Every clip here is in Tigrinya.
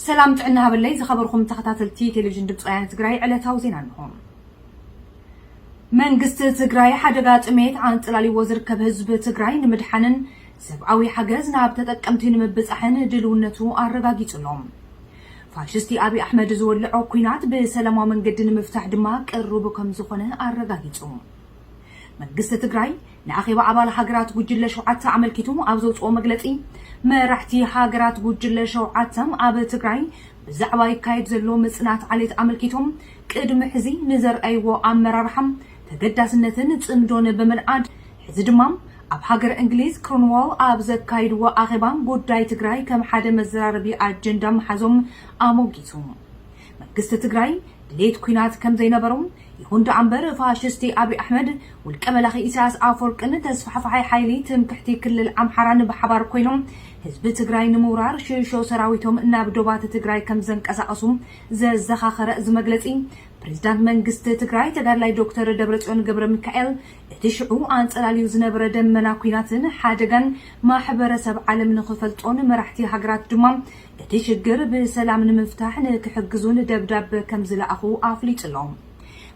سلام تعنا بالليل زخبركم تخطاتلتي تلفزيون دبس ويان تግራይ ዕለታዊ ዜና ነው። መንግስት ትግራይ ሓደጋ ጥሜት አንጥላሊዎ ዝርከብ ህዝብ ትግራይ ንምድሓንን ሰብአዊ ሓገዝ ናብ ተጠቀምቲ ንምብጻሕን ድልውነቱ አረጋጊጽሎም። ፋሽስቲ አብይ አሕመድ ዝወልዖ ኩናት በሰላማዊ መንገዲ ንምፍታሕ ድማ ቅርቡ ከም ዝኾነ አረጋጊጹ። መንግስት ትግራይ ንአኺባ አባል ሃገራት ጉጅለ ሸውዓተ አመልኪቱ ኣብ ዘውጽኦ መግለጺ መራሕቲ ሃገራት ጉጅለ ሸውዓተም ኣብ ትግራይ ብዛዕባ ይካየድ ዘሎ ምጽናት ዓሌት አመልኪቶም ቅድሚ ሕዚ ንዘርአይዎ አመራርሓም ተገዳስነትን ጽምዶን በመልዓድ ሕዚ ድማ ኣብ ሃገር እንግሊዝ ክሮንዋል ኣብ ዘካይድዎ ኣኺባን ጉዳይ ትግራይ ከም ሓደ መዘራረቢ ኣጀንዳ መሓዞም ኣሞጊቱ። መንግስቲ ትግራይ ድሌት ኩናት ከም ዘይነበሮም ይኹን ደኣምበር ፋሽስቲ አብይ አሕመድ ውልቀ መላኺ ኢሳያስ ኣፈወርቅን ተስፋሕፋሓይ ሓይሊ ትምክሕቲ ክልል ኣምሓራን ብሓባር ኮይኖም ህዝቢ ትግራይ ንምውራር ሽሾ ሰራዊቶም ናብ ዶባት ትግራይ ከም ዘንቀሳቀሱ ዘዘኻኸረ ዝመግለጺ ፕሬዝዳንት መንግስቲ ትግራይ ተጋድላይ ዶክተር ደብረጽዮን ገብረ ሚካኤል እቲ ሽዑ አንጸላልዩ ዝነበረ ደመና ኩናትን ሓደጋን ማሕበረሰብ ዓለም ንኽፈልጦን መራሕቲ ሃገራት ድማ እቲ ሽግር ብሰላም ንምፍታሕ ንክሕግዙን ደብዳቤ ከም ዝለኣኹ ኣፍሊጦም።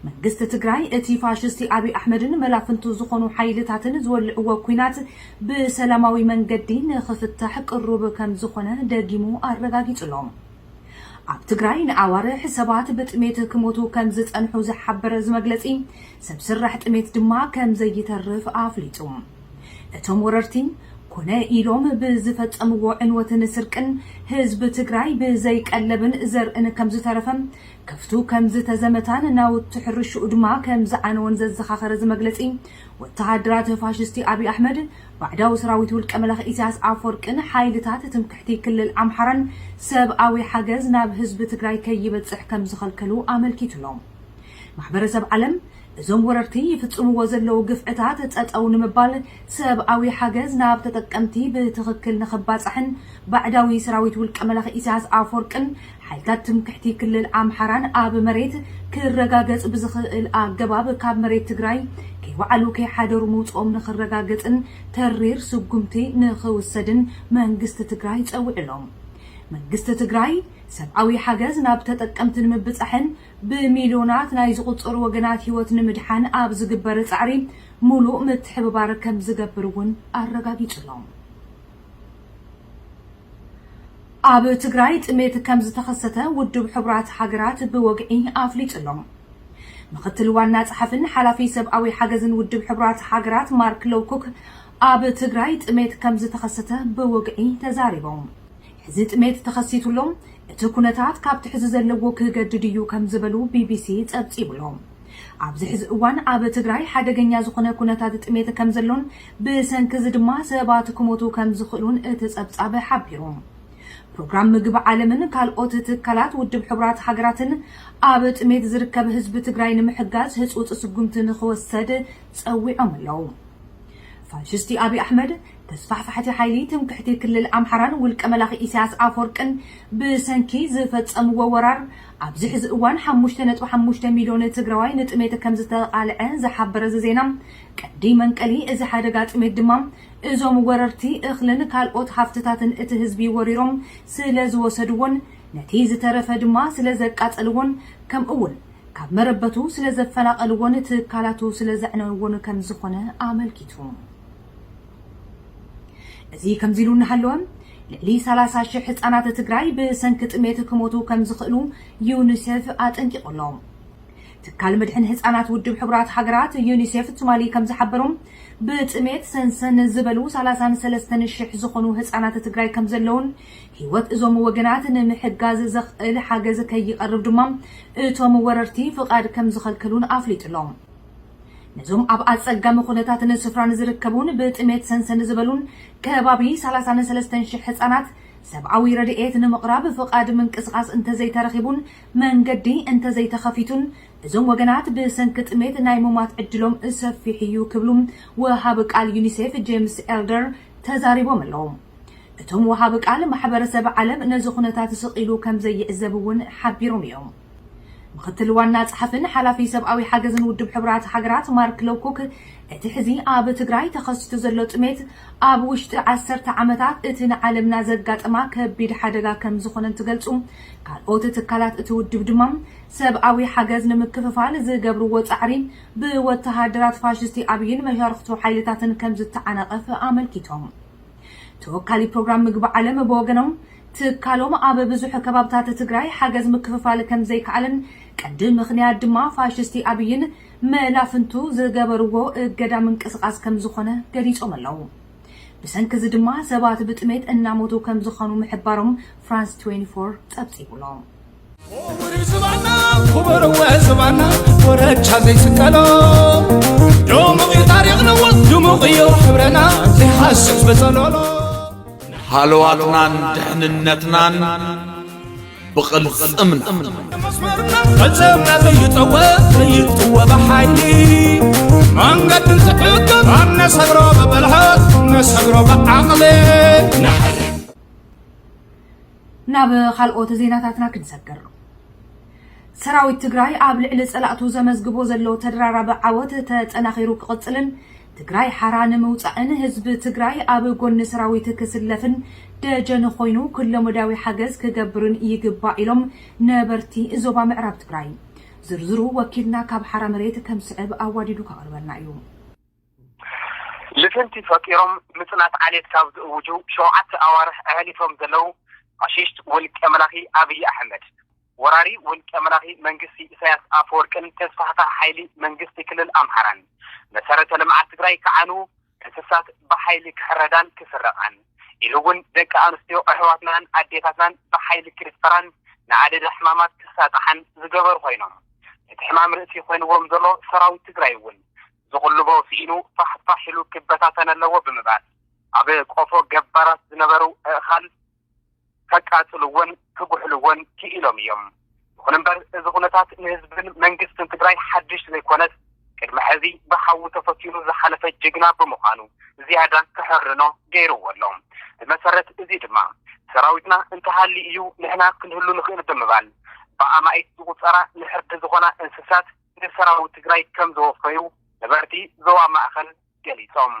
መንግስት ትግራይ እቲ ፋሽስቲ አብይ አሕመድን መላፍንቱ ዝኾኑ ሓይልታትን ዝወልዕዎ ኩናት ብሰላማዊ መንገዲ ንኽፍታሕ ቅሩብ ከም ዝኾነ ደጊሙ አረጋጊጽሎም። ኣብ ትግራይ ንኣዋርሕ ሰባት ብጥሜት ክሞቱ ከም ዝጸንሑ ዝሓበረ ዝመግለጺ ሰብ ስራሕ ጥሜት ድማ ከም ዘይተርፍ ኣፍሊጡ። እቶም ወረርቲ ኮነ ኢሎም ብዝፈጸምዎ ዕንወትን ስርቅን ህዝቢ ትግራይ ብዘይቀለብን ዘርእን ከም ዝተረፈም ከፍቱ ከም ዝተዘመታን ናውቲ ሕርሽኡ ድማ ከም ዝዓነወን ዘዘኻኸረ ዝመግለጺ ወተሃደራት ፋሽስቲ አብይ አሕመድ ባዕዳዊ ሰራዊት ውልቀ መላኺ ኢሳያስ ኣፈወርቅን ሓይልታት ትምክሕቲ ክልል ኣምሓራን ሰብአዊ ሓገዝ ናብ ህዝቢ ትግራይ ከይበጽሕ ከም ዝኸልከሉ ኣመልኪቱሎም። ማሕበረሰብ ዓለም እዞም ወረርቲ ይፍጽምዎ ዘለዉ ግፍዕታት ጸጠው ንምባል ሰብአዊ ሓገዝ ናብ ተጠቀምቲ ብትኽክል ንኽባጽሕን ባዕዳዊ ሰራዊት ውልቀ መላኺ ኢሳያስ ኣፈወርቅን ሓይልታት ትምክሕቲ ክልል ኣምሓራን ኣብ መሬት ክረጋገጽ ብዝኽእል ኣገባብ ካብ መሬት ትግራይ ከይወዓሉ ከይሓደሩ ምውጽኦም ንኽረጋገጽን ተሪር ስጉምቲ ንኽውሰድን መንግስቲ ትግራይ ጸዊዕሎም። መንግስቲ ትግራይ ሰብአዊ ሓገዝ ናብ ተጠቀምቲ ንምብጻሕን ብሚልዮናት ናይ ዝቁጸሩ ወገናት ህይወት ንምድሓን ኣብ ዝግበር ጻዕሪ ሙሉእ ምትሕብባር ከም ዝገብር እውን ኣረጋጊጹሎም። ኣብ ትግራይ ጥሜት ከም ዝተኸሰተ ውድብ ሕቡራት ሃገራት ብወግዒ ኣፍሊጦሎም። ምክትል ዋና ጸሓፍን ሓላፊ ሰብአዊ ሓገዝን ውድብ ሕቡራት ሃገራት ማርክ ሎውኮክ ኣብ ትግራይ ጥሜት ከም ዝተኸሰተ ብወግዒ ተዛሪቦም። ሕዚ ጥሜት ተኸሲቱሎም እቲ ኩነታት ካብ ትሕዚ ዘለዎ ክገድድ እዩ ከም ዝበሉ ቢቢሲ ጸብጺብሎም። ኣብዚ ሕዚ እዋን ኣብ ትግራይ ሓደገኛ ዝኾነ ኩነታት ጥሜት ከም ዘሎን ብሰንኪ ድማ ሰባት ክሞቱ ከም ዝኽእሉን እቲ ጸብጻብ ሓቢሩ። ፕሮግራም ምግቢ ዓለምን ካልኦት ትካላት ውድብ ሕቡራት ሃገራትን ኣብ ጥሜት ዝርከብ ህዝቢ ትግራይ ንምሕጋዝ ህጹጽ ስጉምቲ ንኽወሰድ ጸዊዖም ኣለዉ። ፋሽስቲ አብይ አሕመድ ተስፋሕፋሕቲ ሓይሊ ትምክሕቲ ክልል ኣምሓራን ውልቀ መላኺ ኢሳያስ ኣፈወርቅን ብሰንኪ ዝፈጸምዎ ወራር ኣብዚ ሕዚ እዋን 5.5 ሚልዮን ትግራዋይ ንጥሜት ከም ዝተቃልዐ ዝሓበረ ዜና ቀዲ መንቀሊ እዚ ሓደጋ ጥሜት ድማ እዞም ወረርቲ እኽልን ካልኦት ሃፍትታትን እቲ ህዝቢ ወሪሮም ስለ ዝወሰድዎን ነቲ ዝተረፈ ድማ ስለ ዘቃጸልዎን ከምኡ እውን ካብ መረበቱ ስለ ዘፈናቐልዎን ትካላቱ ስለ ዘዕነውዎን ከም ዝኾነ ኣመልኪቱ። እዚ ከም ዚሉ እናሃለወም ልዕሊ 30,000 ህፃናት ትግራይ ብሰንኪ ጥሜት ክሞቱ ከም ዝኽእሉ ዩኒሴፍ ኣጠንቂቖሎም። ትካል መድሕን ህፃናት ውድብ ሕቡራት ሃገራት ዩኒሴፍ ትማሊ ከም ዝሓበሮም ብጥሜት ሰንሰን ዝበሉ 33,000 ዝኾኑ ህፃናት ትግራይ ከም ዘለውን ህይወት እዞም ወገናት ንምሕጋዝ ዘኽእል ሓገዝ ከይቐርብ ድማ እቶም ወረርቲ ፍቓድ ከም ዝኸልከሉን ኣፍሊጦሎም። ነዞም ኣብ ኣጸጋሚ ኩነታት ንስፍራን ዝርከቡን ብጥሜት ሰንሰን ዝበሉን ከባቢ 33,000 ህፃናት ሰብአዊ ረድኤት ንምቕራብ ፍቓድ ምንቅስቓስ እንተዘይተረኺቡን መንገዲ እንተዘይተኸፊቱን እዞም ወገናት ብሰንኪ ጥሜት ናይ ምሟት ዕድሎም ሰፊሕ እዩ ክብሉ ወሃቢ ቃል ዩኒሴፍ ጄምስ ኤልደር ተዛሪቦም ኣለዉ። እቶም ወሃቢ ቃል ማሕበረሰብ ዓለም ነዚ ኩነታት ስቒሉ ከም ዘይዕዘብ እውን ሓቢሮም እዮም። مختل وانا صحفن حلافي سبقاوي حاجزن ودب حبرات حجرات مارك لوكوك اتحزي اب تግራይ ተኸስቱ ዘሎ ጥሜት ኣብ ውሽጢ 10 ዓመታት እቲ ዓለምና ዘጋጥማ ከቢድ ሓደጋ ከም ዝኾነ እንትገልጹ ካልኦት ትካላት እቲ ውድብ ድማ ሰብኣዊ ሓገዝ ንምክፍፋል ዝገብርዎ ጻዕሪ ብወተሃደራት ፋሽስቲ ኣብይን መሻርክቱ ሓይልታትን ከም ዝተዓናቀፈ ኣመልኪቶም ተወካሊ ፕሮግራም ምግቢ ዓለም በወገኖም ትካሎም ኣብ ብዙሕ ከባብታት ትግራይ ሓገዝ ምክፍፋል ከም ዘይከኣልን ቀንዲ ምኽንያት ድማ ፋሽስቲ ኣብይን መላፍንቱ ዝገበርዎ እገዳ ምንቅስቃስ ከም ዝኾነ ገሊጾም ኣለዉ ብሰንኪ እዚ ድማ ሰባት ብጥሜት እናሞቱ ከም ዝኾኑ ምሕባሮም ፍራንስ 24 ጸብጺቡሎም ወሪዝባና ወበረወዝባና ወረቻ ዘይስቀሎ ዶሙቕ ታሪኽና ወድሙቕ ሕብረና ዘይሓስስ በጸሎሎ ሃልዋትናን ድሕንነትናን بقلصمنا قلصمنا يطوى بحيلي من قد نسحق نسهروا ببلحات نسهروا بعقلي ناب خلقوت زيناتاتنا كنسكر سراوي تግራይ ኣብ ልዕሊ ጸላእቱ ዘመዝግቦ ዘሎ ተደራራበ ዓወት ተጠናኺሩ ክቕጽልን ትግራይ ሓራን መውጻእን ህዝብ ትግራይ ኣብ ጎን ሰራዊት ክስለፍን ደጀን ኮይኑ ኩለመዳዊ ሓገዝ ክገብርን ይግባእ ኢሎም ነበርቲ ዞባ ምዕራብ ትግራይ ዝርዝሩ ወኪልና ካብ ሓራ መሬት ከም ስዕብ ኣዋዲዱ ካቀርበልና እዩ ልፍንቲ ፈቂሮም ምጽናት ዓሌት ካብ ዝውጁ ሸውዓተ ኣዋርሕ ኣህሊፎም ዘለው ፋሺስት ወልቀ መላኺ ኣብይ ኣሕመድ ወራሪ ወልቀ መላኺ መንግስቲ ኢሳያስ ኣፈወርቅን ተስፋሕታ ሓይሊ መንግስቲ ክልል ኣምሓራን መሰረተ ልምዓት ትግራይ ከዓኑ እንስሳት ብሓይሊ ክሕረዳን ክስረቃን ኢሉውን ደቂ ኣንስትዮ ኣሕዋትናን ኣዴታትናን ብሓይሊ ክድፈራን ንዓደድ ሕማማት ክሳጣሓን ዝገበሩ ኮይኖም እቲ ሕማም ርእሲ ኮይንዎም ዘሎ ሰራዊት ትግራይ እውን ዝቕልቦ ሲኢኑ ፋሕፋሕ ኢሉ ክበታተን ኣለዎ ብምባል ኣብ ቆፎ ገባራት ዝነበሩ እኻል ከቃጽልዎን ክጉሕልዎን ክኢሎም እዮም ይኹን እምበር እዚ ኩነታት ንህዝብን መንግስትን ትግራይ ሓድሽ ዘይኮነት ቅድሚ ሕዚ ብሓዊ ተፈቲኑ ዝሓለፈ ጅግና ብምዃኑ ዝያዳ ክሕርኖ ገይርዎ ኣሎ ብመሰረት እዚ ድማ ሰራዊትና እንተሃሊ እዩ ንሕና ክንህሉ ንኽእል ብምባል ብኣማኢት ዝቁፀራ ንሕርዲ ዝኾና እንስሳት ንሰራዊት ትግራይ ከም ዘወፈዩ ነበርቲ ዞባ ማእኸል ገሊፆም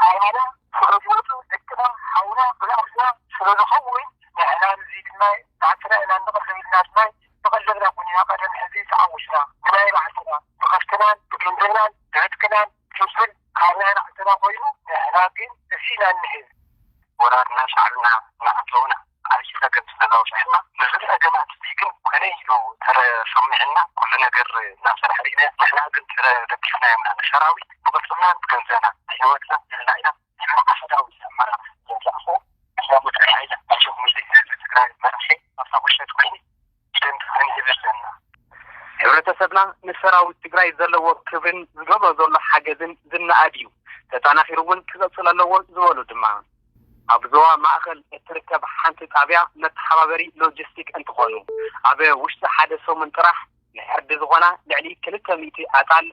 ሃይማኖ ፍረጆቱ ደቅና ሓውና ብላዕና ስለዝኸውን ንሕና ንዚድና ተዓትና ኢና ንቐሰሚትናትና ተቐለብና ኩኒና ቀደም ሕዚ ተዓውሽና ናይ ባዕልና ብኸፍትናን ብክንድናን ብዕድክናን ክብል ካብና ናዕትና ኮይኑ ንሕና ግን እሲና እንህብ ወራርና ሻዕርና ናዕተውና ዓብዪ ነገር ስለዘውፅሕና ንኽእል ነገራት እዚ ግን ከመይ ኢሉ ተሰሚዕና ኩሉ ነገር እናሰርሐ ኢና ንሕና ግን ተደጊፍና የምና ንሰራዊት ብቅልፅናን ብገንዘብና ህይወትና ዘለና ኢና ሓፈዳዊ ኣመራርሓ ዘላእኹ ሰራዊት ሓይለ ኣሸኹም ትግራይ መራሒ ኣፍታቁሸት ኮይኑ ይደንህብልና ሕብረተሰብና ንሰራዊት ትግራይ ዘለዎ ክብርን ዝገበሮ ዘሎ ሓገዝን ዝናኣድ እዩ ተጠናኺሩ እውን ክቐፅል ኣለዎ ዝበሉ ድማ ኣብ ዞባ ማእኸል እትርከብ ሓንቲ ጣብያ መተሓባበሪ ሎጂስቲክ እንትኾኑ ኣብ ውሽጢ ሓደ ሰሙን ጥራሕ ንሕርዲ ዝኾና ልዕሊ 200 ኣጣል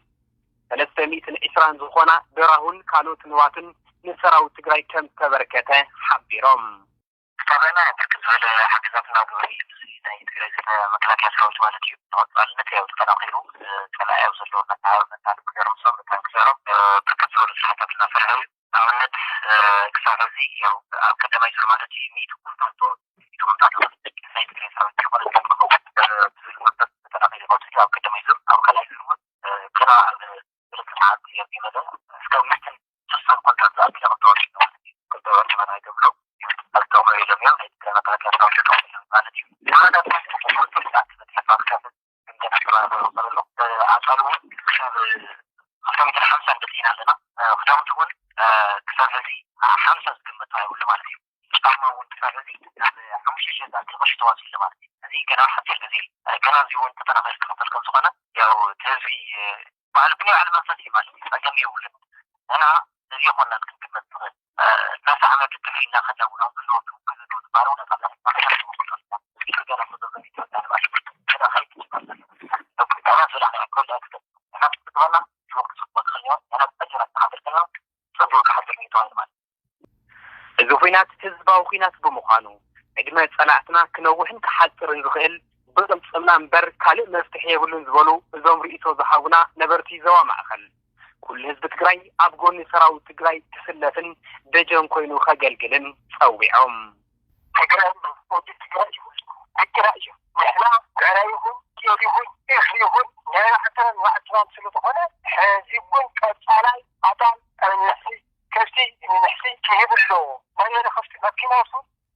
320 ዝኾና ደራሁን ካልኦት ንዋትን ንሰራዊት ትግራይ ከም ተበረከተ ሓቢሮም كتابنا تكتب حاجات ناقصة زي مكانات الصوت مالتي وقالت يا وتناقلوا كلا يوصلوا نتعرف كرمسون بتاعهم تكتب الحاجات نفسها أولاد كسرزي أو كده يصير مالتي ميت وكنتو يتوقعوا زي كده صار كمان تناقل قصدي أو كده يصير أو كلا يصير كلا بالساعات يبي ماذا استوى مثل تصل قدرات أبي أقدر كنت أرجع أنا يقبله الدوم الجميع كان كان شاطر مالتي هذا كنت ساعات تفكر عندنا شغل وصلنا أصلوا خمسة خمسة بدينا لنا خدام تقول كسرزي خمسة كلمة هاي ولا مالتي استعمل وكسرزي خمس شيء ذات مش تواصل لمالتي هذه كان حتى الذي كان زيون تتناقش كم تلقى صغنا يا تزوي معلومة على ما صدق مالتي فجمع يولد أنا الذي قلنا كلمة ناس عملت التحينا خدموا أو كلهم كلهم بارونا طبعا ما كانوا مختصين كذا مدرسين كذا كذا خير لو كنت أنا زرع كل أكتر أنا بتمنى شو وقت صبح خلينا أنا بجرب أحضر كلام صدق حضر ميتوان مال الزوفينات تزبا وخينات بمخانو إجماع صنعتنا كنوحن كحصر نزخل بقمصنا امبر كالئ مفتح يبلون زبلو ازوم رئيسو زحاونا نبرتي زوا معخل كل حزب تግራይ ኣብ ጎኒ ሰራዊት ትግራይ ክስለፍን ደጀን ኮይኑ ከገልግልን ጸዊዖም ትግራይ ወዲ ትግራይ ትግራይ ምሕላ ትግራይሁን ኪዮዲሁን እኽሪሁን ናሕተን ዋዕትራን ስለዝኾነ ሕዚቡን ቀጻላይ ኣጣል ኣነሕሲ ከፍቲ ንሕሲ ክህብሎ ባይረ ከፍቲ መኪናሱ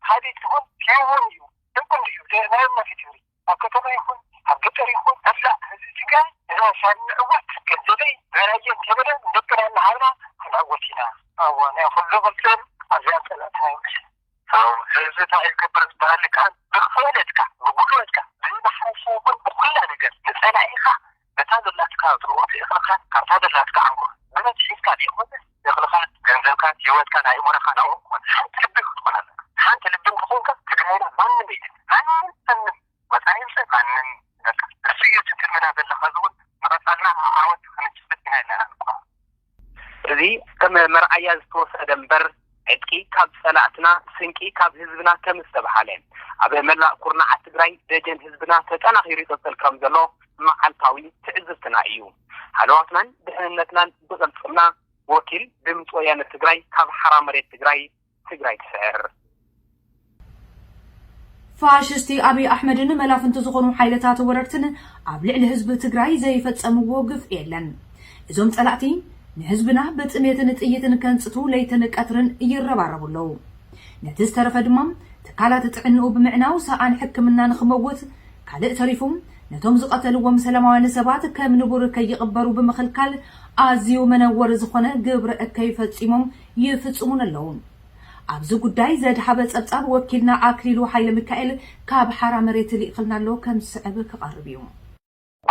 ሓዲትሁን ኪዩን እዩ ድቁን እዩ ናይ መፊትሪ ኣብ ከተማ ይኹን ኣብ ገጠር ይኹን ኣፍላ ህዝቢ ትግራይ ሻንዕወት ገንዘበይ በራጀን ተብለን እንደቀናና ሃልና ክናወቲና ኣዋና ኩሉ ገልጽን ኣዝያ ፀላእታ ይምሽ ህዝቢ እንታይ ክብረት ባህልካ ብኽእለትካ ብጉልበትካ ብማሕረሰ ይኹን ብኩላ ነገር ንፀላኢኻ ነታ ዘላትካ ትርኦት እኽልካ ካብታ ዘላትካ ዓንጎ ብነቲ ሒዝካ ይኹን እኽልካ ገንዘብካ ህይወትካ ናይ እሙረኻ ናብኡ ክኾን ሓንቲ ልቢ ክትኾን ኣለካ ሓንቲ ልቢ እንትኾንካ ትግራይና ማንም ቤት ማንም ወፃኢም ሰብ ማንም እሱዩ ትትርምና ዘለኻ ዝውን መቐፃልና ዓወት ክንጭፍትና ኣለና እዚ ከም መርኣያ ዝተወሰደ እምበር ዕጥቂ ካብ ፀላእትና ስንቂ ካብ ህዝብና ከም ዝተባሃለ ኣብ መላእ ኩርናዓት ትግራይ ደጀን ህዝብና ተጠናኺሩ ይቀፅል ከም ዘሎ መዓልታዊ ትዕዝብትና እዩ ሃለዋትናን ድሕንነትናን ብቕልፅምና ወኪል ድምፂ ወያነ ትግራይ ካብ ሓራ መሬት ትግራይ ትስዕር ፋሽስቲ አብይ አሕመድን መላፍንቲ ዝኾኑ ሓይለታት ወረርትን ኣብ ልዕሊ ህዝቢ ትግራይ ዘይፈጸምዎ ግፍ የለን እዞም ጸላእቲ ንህዝብና በጥሜትን ጥይትን ከንጽቱ ለይትን ቀትርን ይረባረቡለው ነቲ ዝተረፈ ድማ ትካላት ጥዕንኡ ብምዕናው ሰኣን ሕክምና ንኽመውት ካልእ ተሪፉም ነቶም ዝቐተልዎም ሰላማውያን ሰባት ከም ንቡር ከይቕበሩ ብምኽልካል ኣዝዩ መነወር ዝኾነ ግብሪ እከይ ፈጺሞም ይፍጽሙን ኣለዉ ኣብዚ ጉዳይ ዘድሓበ ጸብጻብ ወኪልና ኣክሊሉ ሓይለ ሚካኤል ካብ ሓራ መሬት ሊእኽልናሎ ከም ዝስዕብ ክቐርብ እዩ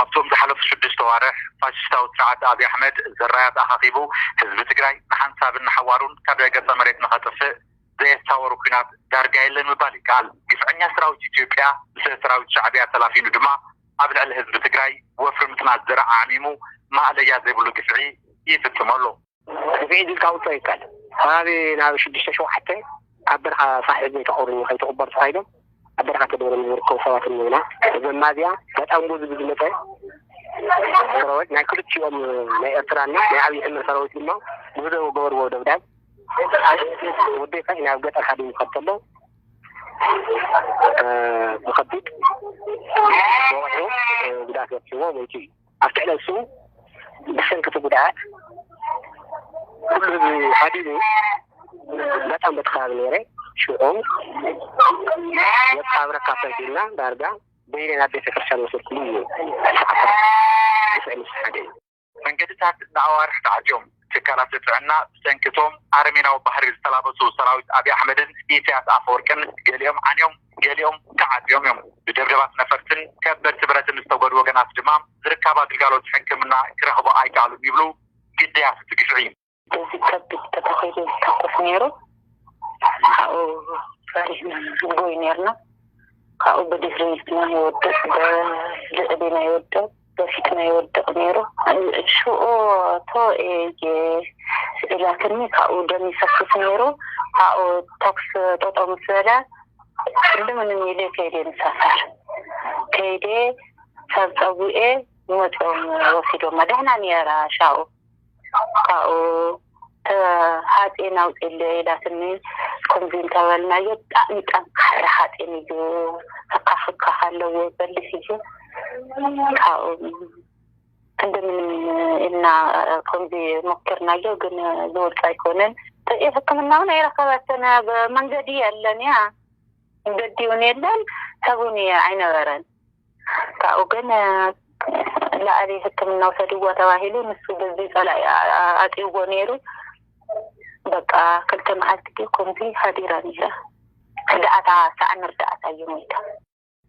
ኣብቶም ዝሓለፉ 6 ወርሕ ፋሽስታዊ ስርዓት አብይ አሕመድ ዘራያት ኣኻኺቡ ህዝቢ ትግራይ ንሓንሳብን ንሓዋሩን ካብ ገጸ መሬት ንኸጥፍእ ዘየሳወሩ ኩናት ዳርጋ የለን ምባል ይከኣል ግፍዐኛ ሰራዊት ኢትዮጵያ ብሰራዊት ሻዕብያ ተላፊኑ ድማ ኣብ ልዕሊ ህዝቢ ትግራይ ወፍሪ ምጥማት ዘረዓ ዓሚሙ ማእለያ ዘይብሉ ግፍዒ ይፍጽመሉ ግፍዒ ዝልካውቶ ይከኣል هذه ناب 6-7 عبرها صاحب بيت أورني خيط قبر صاحبه عبرها تدور من الكوفات المينا الماضية بتأم بوز بزمته سروت ناكل شيء ما يأثرنا ما يعيش من سروت لما بوزه وجور ودودان ودي فينا وقت أخذ مخططه مخطط وهو بدأت يسوى ويجي أفتح السوق بسنة كتبودات كل حديث لا تنبت خارج نيره شؤون يتعبر كافينا دارجا بيننا بيتكسر مسؤولية من قدرت نعوار تعجم تكالات عنا سنكتهم أرمينا وبحر السلابة وسراوي أبي أحمد إيتاس أفوركن قال يوم كعد يوم بدرجات نفرتن كبر تبرة المستوى وجنات جمام ذركابات قالوا تحكمنا كرهبوا أي قالوا يبلو قديات تكشعين كبت تتخيل كقف نيرو أو فارسنا نقول نيرنا أو بديفرنسنا يودك بلأبينا يودك بفتنا يودك نيرو شو تو إيه لكني أو دمي سكس نيرو أو توكس توتو مسألة عندما نميل كيدي مسافر كيدي سبزوئة نوتهم وسيدو مدهنا نيرا شاو أو هاتين أو إلا سنين كونفين تولنا يتأمت هاتين يجو ثقافة خلوا بلسيجو أو عندما إن كونفي مكرنا جو جن دور سايكونن إيه كمان نحن يركبتنا بمنجدي اللنيا منجدي ونيلن سبوني عين ورن كأو جن لا أريه كم نوصلوا تواهلوا نسوا بالذي فلا أتيوا نيرو بقى كنت معك كم في حديرانيها دعتا سأنر دعتا يوميتا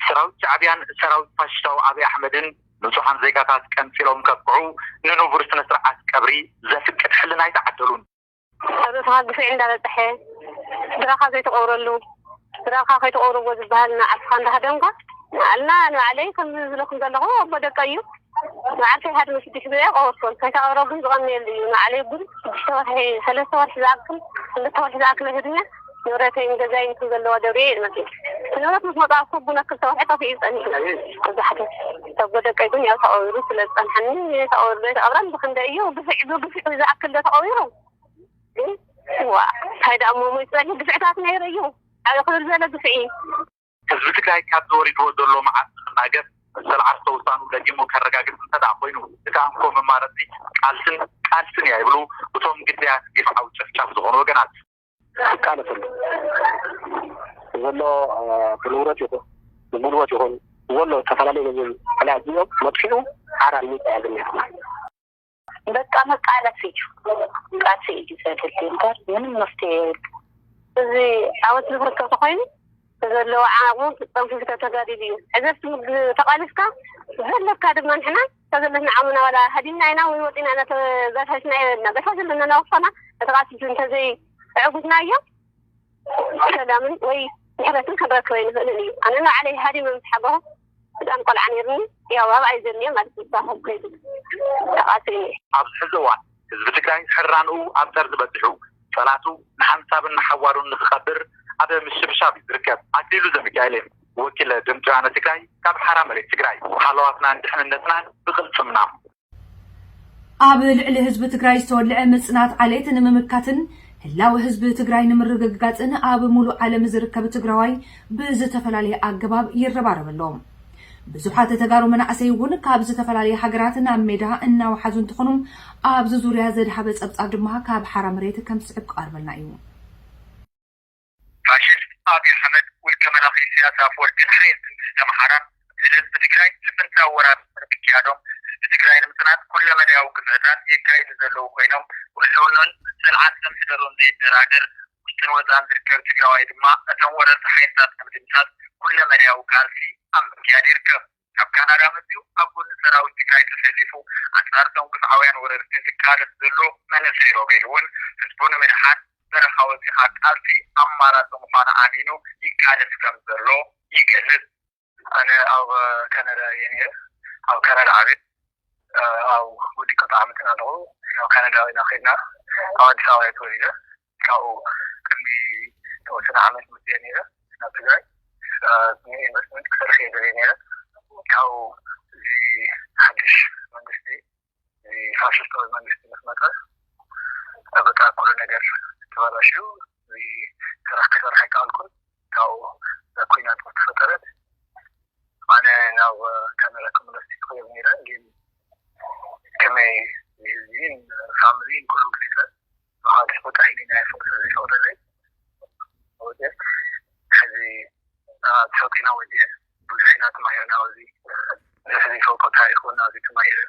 سراوت شعبيان سراوت فاشتو أبي أحمدن نصوحان زيقاتات كان فيلم كبعو ننوبر سنسرعات كبري زفك حلنا يتعدلون هذا صحاب في عندنا التحين دراخا زي تقورلو دراخا خي تقورو وزبالنا عفخان ده دنقا أنا عليكم لكم قالوا بدك أيوب ما عارف هذا مش تشبيه أوصل كذا أوراق زغني اللي ما عليه بقول تشتغل هي 3 واحد أكل 3 واحد أكل هدية نورتين جزاين تزلوا دورين مثل نورت مش مضاعف بنا كل سواء حتى في إنسان هذا حدث تبغى كيدون يا تأويرو سلسلة الحنين تأويرو أبرام بخندقية وبفعل إذا أكل ده تأويرو هذا أمو مستني بفعتاتنا يريو على كل زلة بفعين حزب تግራይ ካብ ዘወሪድዎ ዘሎ መዓት ናገር ሰልዓት ተውሳኑ ለጊሙ ከረጋግጥ ተዳዕ ኮይኑ እቲ አንኮ መማረፂ ቃልስን ይብሉ እቶም ግዳያት ይፍዓው ጨፍጫፍ ዝኾኑ ወገናት ቃልስን ዘሎ ብልውረት ይኹን ብጉልበት ይኹን ዘሎ ተፈላለዩ ነገር ተላጅዮም መጥፊኡ ዓራል ይጣያል በቃ መቃለፍ ቃልስ ይሰድል እንበር ምንም መፍትሄ እዚህ አወት ልብርከ ተቆይኒ زلوا عاون تنفذ تجاربي إذا تقالسك زلك هذا من إحنا تزلنا عمنا ولا هدينا هنا ويودينا أنا تزهشنا لنا بس هذا لنا نوصلنا تقاسي جنت زي عقدنا يوم سلام وي نحبسن خبرك وين فلني أنا لا عليه هذه من حبه الآن قل عن يرني يا والله عايزني ما تبصه كذي تقاسي عبد الحزوان حزب تجاري حرانو أبدر تبدحو صلاتو نحنساب نحوارون نخبر هذا مش شباب يركب أكيد زي مكايلين وكيل دمجانا تجاي كاب حرام عليك تجاي حلواتنا نحن نتنا بقل سمنا قابل على حزب تجاي استولى مصنات عليتن ممكاتن هلاو حزب تجاي نمرغغاتن اب مولو عالم زركب تجراوي بزتفلالي اغباب يرباربلهم ብዙሓት ተጋሩ መናእሰይ እውን ካብ ዝተፈላልዩ ሃገራትና ሜዳ እናወሓዙን ተኾኑም ኣብ ዙርያ ዘድሓበ ጸብጻብ ድማ ካብ ሓራ መሬት ከም ስዕብ ቀርበልና እዩ ፋሽስት أبي أحمد والكملاخي سياسة فورك الحين تستمحرا حزب تجراي لفنتا ورا بكيادهم حزب تجراي المتنات كل من يوقف عدات يكايد زلو كوينهم ولونن سلعات سمسدرون زي الدراجر وستن وزان ذكر تجراي دما أتنورا تحيثات كمتنسات كل من يوقف في أمر كياديركم كان رامزيو أبو السراو تجراي تسلفو أتنارتهم كفعوين وررتين تكارس زلو من السيرو بيلون حزبون من حان برخاوتي حقالتي أمارات مفانا عامينو يكالف كم زلو يكالف أنا أو كندا يعني أو كندا عبد أو ودي قطعة مثلا أو كندا إذا خدنا أو دساوية توليدة أو كمي توسنا عمل مدينية نتجاي من إنفستمنت كسر خير دلينية أو زي حدش مندستي زي فاشل طول مندستي مثلا أبقى كل نجار تبارشوا كسر حق الكل أو كوينات متفترة أنا ناو كان لكم الاستيقاظ ميرا كما يزين فاملين كلهم كذا وهذا متحدين يفوق زي صوت الليل وده هذه صوتنا وديه بلحينات ماهر ناوزي هذه فوق تاريخ وناوزي تماهر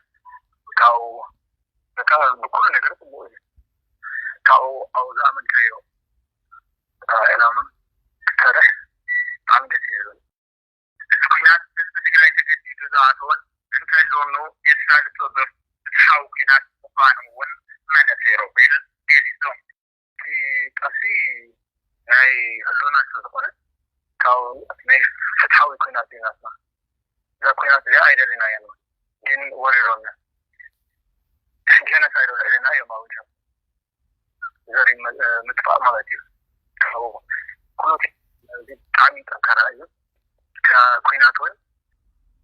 كاو بكل نجار تبوه كاو أو زامن كايو إلامن ترح عم بسيرون الكوينات بتقرأي تجدي تزاعدون أنت لونو يساعد تضر تحاول كينات مقانون ما نسيرو بيل ديزون في قصي هاي اللونا تزاعدون كاو ميف فتحاول كوينات ديناتنا إذا كوينات دي أيضا لنا ينون دين وريرونا جانا سايرو لنا يوم أوجه زري مدفع مالتي أو كله تعميد كرائي ككويناتون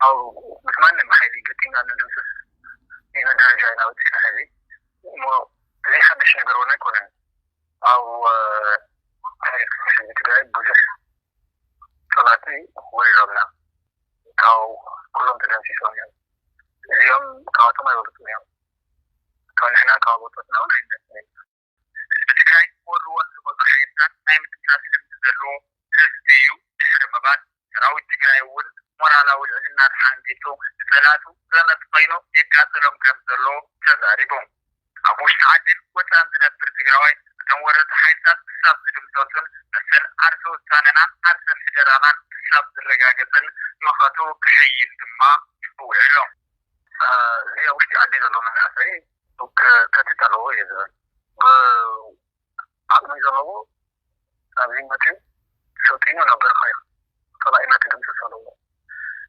أو بتمنى محلي قتينا ندرس إذا درجة أو تسهلي مو زي حدش نقرونا كنا أو تبعي بوجس صلاتي وريرنا أو كلهم تدرسي سونيا اليوم كاتما يورطنا يوم كان إحنا كابوتنا ولا إنتنا تكاي وروا وضحينا نايم تكاسم تزلو تسديو تحرمبات سراوي تكاي ول مورالاو الناس حانديتو ثلاثو رنت بينو يكاثرم كم زلو تزاربهم أبوش تعدل وتان تنبر تقراوي تنورد حيثات ساب دمتوتن مثل عرسو ساننا عرسن فدرانا ساب الرقاقتن مخطو كحيين دما وعلوم هي وش تعدل لهم من أسعي وكتتلو يزال عقلي زلو سابين متن شوتينو نبر خير طلعنا كدم سسلو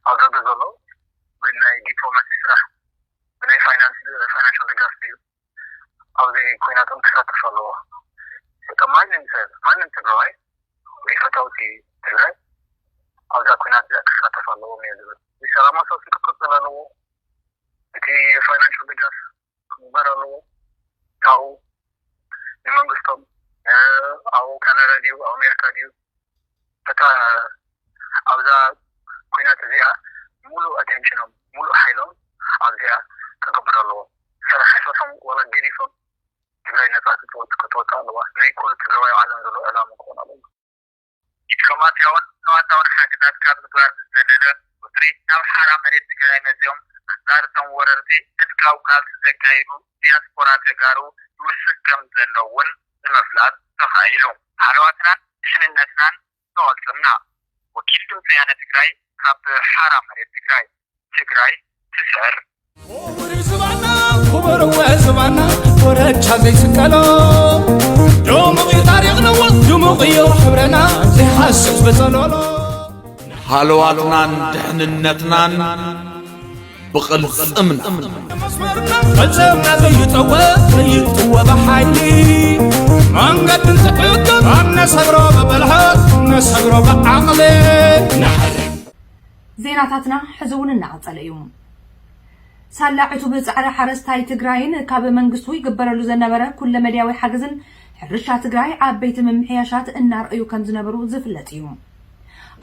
هذا بزلو بناي ديبلوماسي سرح بناي فاينانشال ديجاستيو أو ذي كويناتون كسات سلو كمان ننسى ما ننتبهي ويفتوتي تغير أو ذا كنا تشاتف الله وميزبط بسلامة صوتي تقصد له كي فاينانشال بيجاس مبارا له أو لمن قصتم أو كندا ديو أو أمريكا ديو تتا أو ذا كنا تزيها مولو أتنشنهم مولو حيلهم أو ذا كقبر الله سرحيصهم ولا جريفهم تغير نتاك كتوتا الله ما يكون تغير عالم ذلو إعلام كون الله كما تيوان حاجات كان مدوار بالزنانة وطريق ناو حرام مريد تغير نزيهم دار تنوررتي اتكاو كال تزكاينو دياسبورا تغارو يوسكم ذلوون المفلات تخايلو حلواتنا حننتنا نوالتنا وكيلتم فيانا تغير كاب حرام مريد تغير تسعر خبر وزبانا ورجع زي سكالو دموغي تاريخنا ودموغي حبرنا زي حاسس بزلولو حلواتنا دحننتنا بقلصمنا قلصمنا زي يطوى بحالي منقد نسحيكم نسبرو ببلحات نسبرو بعقلي زيناتاتنا حزون النعطل اليوم ሳላዕቱ ብጻዕሪ ሓረስታይ ትግራይን ካብ መንግስቱ ይግበረሉ ዘነበረ ኩለ መድያዊ ሓገዝን ሕርሻ ትግራይ ዓበይቲ ምምሕያሻት እናርአዩ ከም ዝነበሩ ዝፍለጥ እዩ።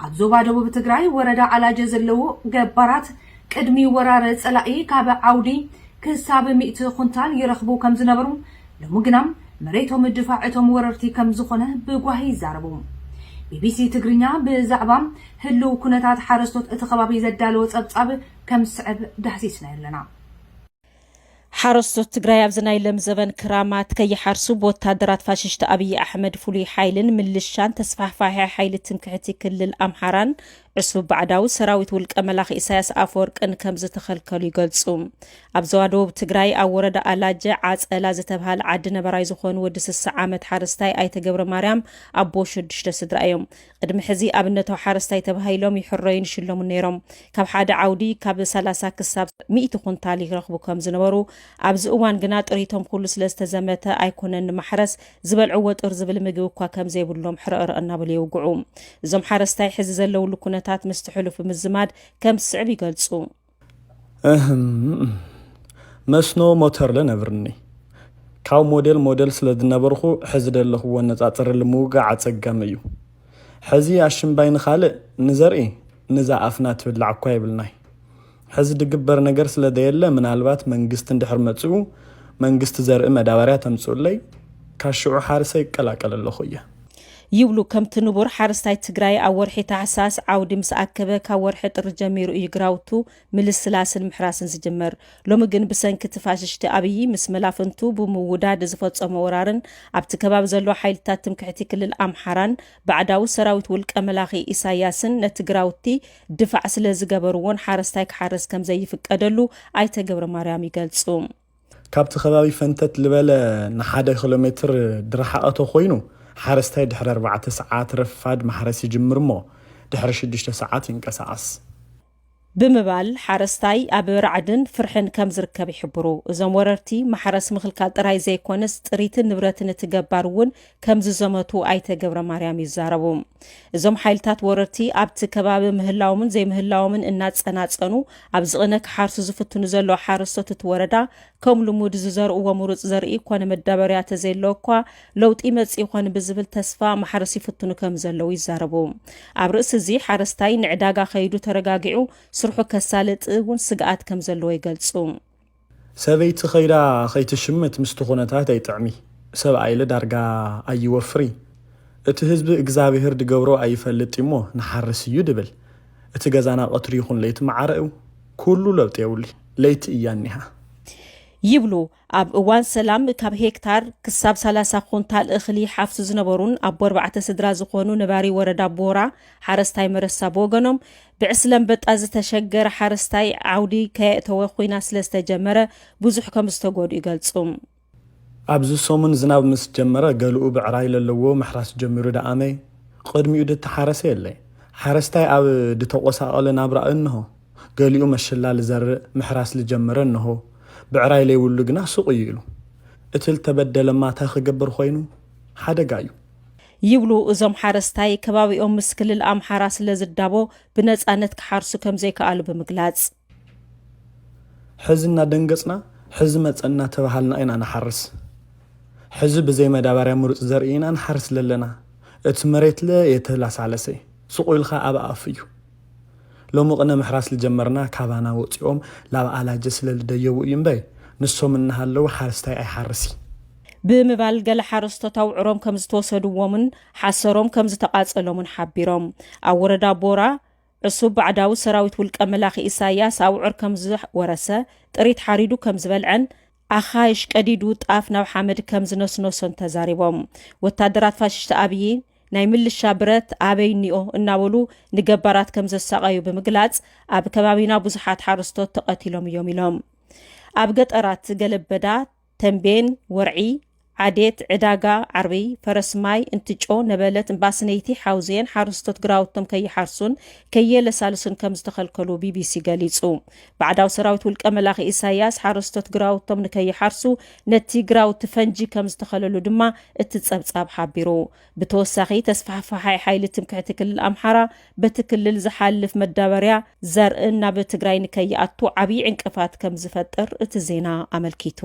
ኣብ ዞባ ደቡብ ትግራይ ወረዳ ዓላጀ ዘለዎ ገባራት ቅድሚ ወራረ ጸላኢ ካብ ዓውዲ ክሳብ 100 ኩንታል ይረኽቡ ከም ዝነበሩ ለሙግናም መሬቶም ድፋዕቶም ወረርቲ ከም ዝኾነ ብጓሂ ይዛረቡ። ቢቢሲ ትግርኛ ብዛዕባ ህልው ኩነታት ሓረስቶት እቲ ከባቢ ዘዳለወ ጸብጻብ ከም ስዕብ ዳህሲስና ኣለና። ሓረስቶት ትግራይ ኣብ ዝናይ ለም ዘበን ክራማት ከይሓርሱ ብወታደራት ፋሽስት ኣብይ ኣሕመድ ፍሉይ ሓይልን ምልሻን ተስፋሕፋሕ ሓይሊ ትምክሕቲ ክልል ኣምሓራን ዕስቡ ባዕዳዊ ሰራዊት ውልቀ መላኽ ኢሳያስ ኣፈወርቅን ከም ዝተኸልከሉ ይገልጹ። ኣብ ዞባ ደቡብ ትግራይ ኣብ ወረዳ ኣላጀ ዓጸላ ዝተባሃለ ዓዲ ነበራይ ዝኾኑ ወዲ 60 ዓመት ሓረስታይ ኣይተ ገብረ ማርያም ኣቦ 6 ስድራ እዮም። ቅድሚ ሕዚ ኣብነታዊ ሓረስታይ ተባሂሎም ይሕረዩን ይሽለሙን ነይሮም። ካብ ሓደ ዓውዲ ካብ 30 ክሳብ 100 ኩንታል ይረኽቡ ከም ዝነበሩ ኣብዚ እዋን ግና ጥሪቶም ኩሉ ስለ ዝተዘመተ ኣይኮነን ማሕረስ ዝበልዕዎ ጥር ዝብል ምግቢ እኳ ከም ዘይብሎም ሕረር እናበሉ ይውግዑ። እዞም ሓረስታይ ሕዚ ዘለውሉ ኩነታት مستحلف مزماد كم صعب يقلصو مسنو موتر لنبرني كاو موديل سلد نبرخو حزد الله هو نتاطر الموقع عصقاميو حزي عشان باين خالق نزرئي نزا افنات بالعكواي بالناي حزد قبر نجر سلديله من البات منغست اندحر مصو منغست زرء مدابريا تمصولي كاشو حارسي قلاقل الله خويا يبلو كم تنبور حارستاي تግራይ ኣብ ወርሒ ታሕሳስ ዓውዲ ምስ ኣከበ ካብ ወርሒ ጥር ጀሚሩ ይግራውቱ ምልስላስን ምሕራስን ዝጀመር ሎሚ ግን ብሰንኪ ተፋሽሽቲ ኣብይ ምስ መላፍንቱ ብምውዳድ ዝፈጸመ ወራርን ኣብቲ ከባቢ ዘሎ ሓይልታት ትምክሕቲ ክልል ኣምሓራን ባዕዳዊ ሰራዊት ውልቀ መላኺ ኢሳያስን ነትግራውቲ ድፋዕ ስለ ዝገበሩዎን ሓረስታይ ክሓርስ ከም ዘይፍቀደሉ ኣይተ ገብረ ማርያም ይገልጹ። ካብቲ ከባቢ ፈንተት ልበለ ን1 ኪሎሜትር ድርሓቐቶ ኮይኑ حارستاي دحر 4 ساعات رفاد محرس يجمرمو دحر 6 ساعات ينقساس بمبال حارستاي ابر عدن فرحن كم زركب يحبرو ازم وررتي محرس مخلكال طراي زي كونس طريت نبرتن تجبارون كم زمتو ايته ገብረ ማርያም ይዛረቡ ازم حيلتات وررتي ابت كباب مهلاومن زي مهلاومن እናጸናጸኑ ኣብ ዝቕነክ ሓርሱ ዝፍትኑ ዘሎ ሓረስቶት ተወረዳ ከም ልሙድ ዝዘርኡ ወምሩጽ ዘርኢ ኮነ መዳበርያ ተዘይለኳ ለውጢ መጽ ይኾን ብዝብል ተስፋ ማሕረስ ይፍትኑ ከም ዘለው ይዛረቡ ኣብ ርእስ እዚ ሓረስታይ ንዕዳጋ ኸይዱ ተረጋጊዑ ስርሑ ከሳልጥ እውን ስግኣት ከም ዘለው ይገልጹ። ሰበይቲ ኸይዳ ኸይትሽምት ምስተኾነታት ኣይጥዕሚ ሰብ ኣይለ ዳርጋ ኣይወፍሪ እቲ ህዝቢ እግዚአብሔር ድገብሮ ኣይፈልጥ እሞ ንሓርስ እዩ ድብል እቲ ገዛና ቀትሪ ይኹን ለይቲ ማዓረው ኩሉ ለውጥ የውሊ ለይቲ እያኒሃ ይብሉ ኣብ እዋን ሰላም ካብ ሄክታር ክሳብ 30 ኩንታል እኽሊ ሓፍሱ ዝነበሩን ኣብ 4 ስድራ ዝኾኑ ነባሪ ወረዳ ቦራ ሓረስታይ መረሳ ቦገኖም ብዕስለም በጣ ዝተሸገረ ሓረስታይ ዓውዲ ከየተወ ኮይና ስለስተጀመረ ብዙሕ ከም ዝተጎዱ ይገልጹ። ኣብዚ ሰሙን ዝናብ ምስ ጀመረ ገልኡ ብዕራይ ለለዎ መሕራስ ጀሚሩ ዳኣመይ ቅድሚኡ ድተሓረሰ የለይ ሓረስታይ ኣብ ድተቆሳቀለ ናብራ እንሆ ገሊኡ መሸላል ዘርእ መሕራስ ልጀመረ እንሆ بعراي لي ولغنا سوق يلو اتل تبدل ما تاخ جبر خوينو حدغايو ይብሉ እዞም ሓረስታይ ከባቢኦም ምስ ክልል ኣምሓራ ስለ ዝዳቦ ብነፃነት ክሓርሱ ከም ዘይከኣሉ ብምግላጽ ሕዝና ደንገጽና ሕዝ መጸና ተባሃልና ኢና ንሓርስ ሕዝ ብዘይ መዳበርያ ምሩጽ ዘርኢና ንሓርስ ለለና እቲ መሬት የተላሳለሰ ስቁልኻ ኣብ ኣፍ እዩ ሎሚ ቅነ ምሕራስ ልጀመርና ካባና ወፂኦም ላብ ኣላጀ ስለ ልደየቡ እዩ እምበይ ንሶም እናሃለው ሓረስታይ ኣይሓርሲ ብምባል ገለ ሓረስቶት ኣውዕሮም ከም ዝተወሰድዎምን ሓሰሮም ከም ዝተቃጸሎምን ሓቢሮም ኣብ ወረዳ ቦራ ዕሱብ ባዕዳዊ ሰራዊት ውልቀ መላኺ ኢሳያስ ኣውዕር ከም ዝወረሰ ጥሪት ሓሪዱ ከም ዝበልዐን ኣኻይሽ ቀዲዱ ጣፍ ናብ ሓመድ ከም ዝነስነሶን ተዛሪቦም ወታደራት ፋሽስት ኣብይ ናይ ምልሻ ብረት ኣበይኒኦ እናበሉ ንገባራት ከም ዘሳቀዩ ብምግላጽ ኣብ ከባቢና ብዙሓት ሓረስቶት ተቐቲሎም እዮም ኢሎም ኣብ ገጠራት ገለበዳ ተንቤን ወርዒ ዓዴት ዕዳጋ ዓርቢ ፈረስማይ እንትጮ ነበለት እምባስነይቲ ሓውዜን ሓረስቶት ግራውቶም ከይሓርሱን ከየለሳልሱን ከም ዝተኸልከሉ ቢቢሲ ገሊጹ ባዕዳዊ ሰራዊት ውልቀ መላኺ ኢሳያስ ሓረስቶት ግራውቶም ንከይሓርሱ ነቲ ግራውቲ ፈንጂ ከም ዝተኸለሉ ድማ እቲ ጸብጻብ ሓቢሩ ብተወሳኺ ተስፋሕፋሓይ ሓይሊ ትምክሕቲ ክልል ኣምሓራ በቲ ክልል ዝሓልፍ መዳበርያ ዘርኢ ናብ ትግራይ ንከይኣቱ ዓብዪ ዕንቅፋት ከም ዝፈጥር እቲ ዜና ኣመልኪቱ